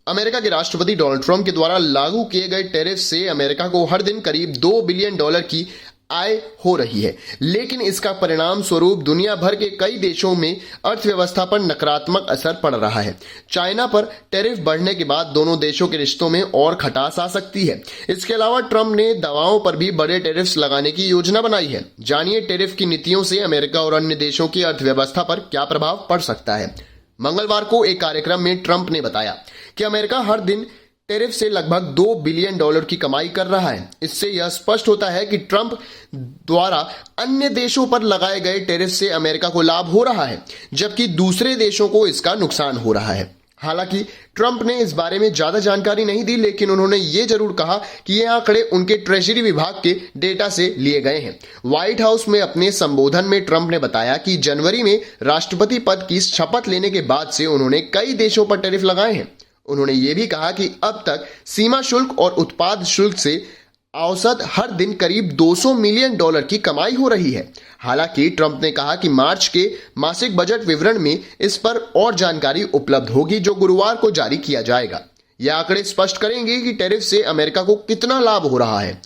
America के राष्ट्रपति Donald Trump के द्वारा लागू किए गए टैरिफ से अमेरिका को हर दिन करीब $2 बिलियन की आय हो रही है, लेकिन इसका परिणाम स्वरूप दुनिया भर के कई देशों में अर्थव्यवस्था पर नकारात्मक असर पड़ रहा है। चाइना पर टैरिफ बढ़ने के बाद दोनों देशों के रिश्तों में और खटास आ सकती है। इसके अलावा ट्रंप ने दवाओं पर भी बड़े टैरिफ्स लगाने की योजना बनाई है। जानिए टैरिफ की नीतियों से अमेरिका और अन्य देशों की अर्थव्यवस्था पर क्या प्रभाव पड़ सकता है। मंगलवार को एक कार्यक्रम में ट्रंप ने बताया कि अमेरिका हर दिन टैरिफ से लगभग $2 बिलियन की कमाई कर रहा है। इससे यह स्पष्ट होता है कि ट्रंप द्वारा अन्य देशों पर लगाए गए टैरिफ से अमेरिका को लाभ हो रहा है, जबकि दूसरे देशों को इसका नुकसान हो रहा है। हालांकि ट्रंप ने इस बारे में ज्यादा जानकारी नहीं दी, लेकिन उन्होंने ये जरूर कहा कि ये आंकड़े उनके ट्रेजरी विभाग के डेटा से लिए गए हैं। व्हाइट हाउस में अपने संबोधन में ट्रंप ने बताया कि जनवरी में राष्ट्रपति पद की शपथ लेने के बाद से उन्होंने कई देशों पर टैरिफ लगाए हैं। उन्होंने ये भी कहा कि अब तक सीमा शुल्क और उत्पाद शुल्क से औसत हर दिन करीब $200 मिलियन की कमाई हो रही है। हालांकि ट्रंप ने कहा कि मार्च के मासिक बजट विवरण में इस पर और जानकारी उपलब्ध होगी, जो गुरुवार को जारी किया जाएगा। यह आंकड़े स्पष्ट करेंगे कि टैरिफ से अमेरिका को कितना लाभ हो रहा है।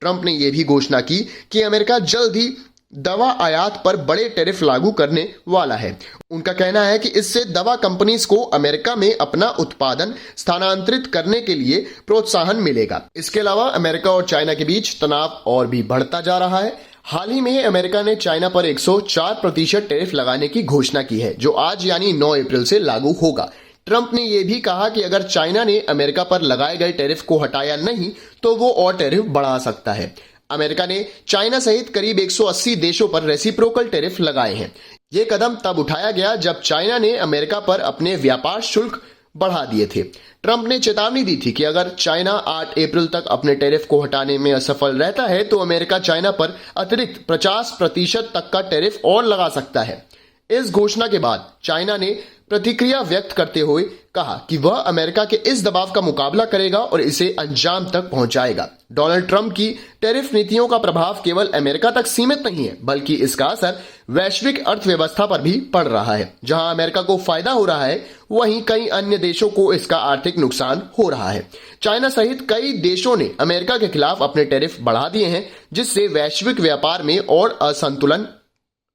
ट्रंप ने यह भी घोषणा की कि अमेरिका जल्द ही दवा आयात पर बड़े टैरिफ लागू करने वाला है। उनका कहना है कि इससे दवा कंपनीज को अमेरिका में अपना उत्पादन स्थानांतरित करने के लिए प्रोत्साहन मिलेगा। इसके अलावा अमेरिका और चाइना के बीच तनाव और भी बढ़ता जा रहा है। हाल ही में अमेरिका ने चाइना पर 104% टैरिफ लगाने की घोषणा की है, जो आज यानी 9 अप्रैल से लागू होगा। ट्रंप ने यह भी कहा कि अगर चाइना ने अमेरिका पर लगाए गए टैरिफ को हटाया नहीं तो वो और टैरिफ बढ़ा सकता है। अमेरिका ने चाइना सहित करीब 180 देशों पर रेसिप्रोकल टैरिफ लगाए हैं। यह कदम तब उठाया गया जब चाइना ने अमेरिका पर अपने व्यापार शुल्क बढ़ा दिए थे। ट्रंप ने चेतावनी दी थी कि अगर चाइना 8 अप्रैल तक अपने टैरिफ को हटाने में असफल रहता है तो अमेरिका चाइना पर अतिरिक्त 50% तक का टैरिफ और लगा सकता है। इस घोषणा के बाद चाइना ने प्रतिक्रिया व्यक्त करते हुए कहा कि वह अमेरिका के इस दबाव का मुकाबला करेगा और इसे अंजाम तक पहुंचाएगा। डोनाल्ड ट्रंप की टैरिफ नीतियों का प्रभाव केवल अमेरिका तक सीमित नहीं है, बल्कि इसका असर वैश्विक अर्थव्यवस्था पर भी पड़ रहा है। जहां अमेरिका को फायदा हो रहा है, वहीं कई अन्य देशों को इसका आर्थिक नुकसान हो रहा है। चाइना सहित कई देशों ने अमेरिका के खिलाफ अपने टैरिफ बढ़ा दिए हैं, जिससे वैश्विक व्यापार में और असंतुलन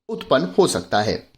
उत्पन्न हो सकता है।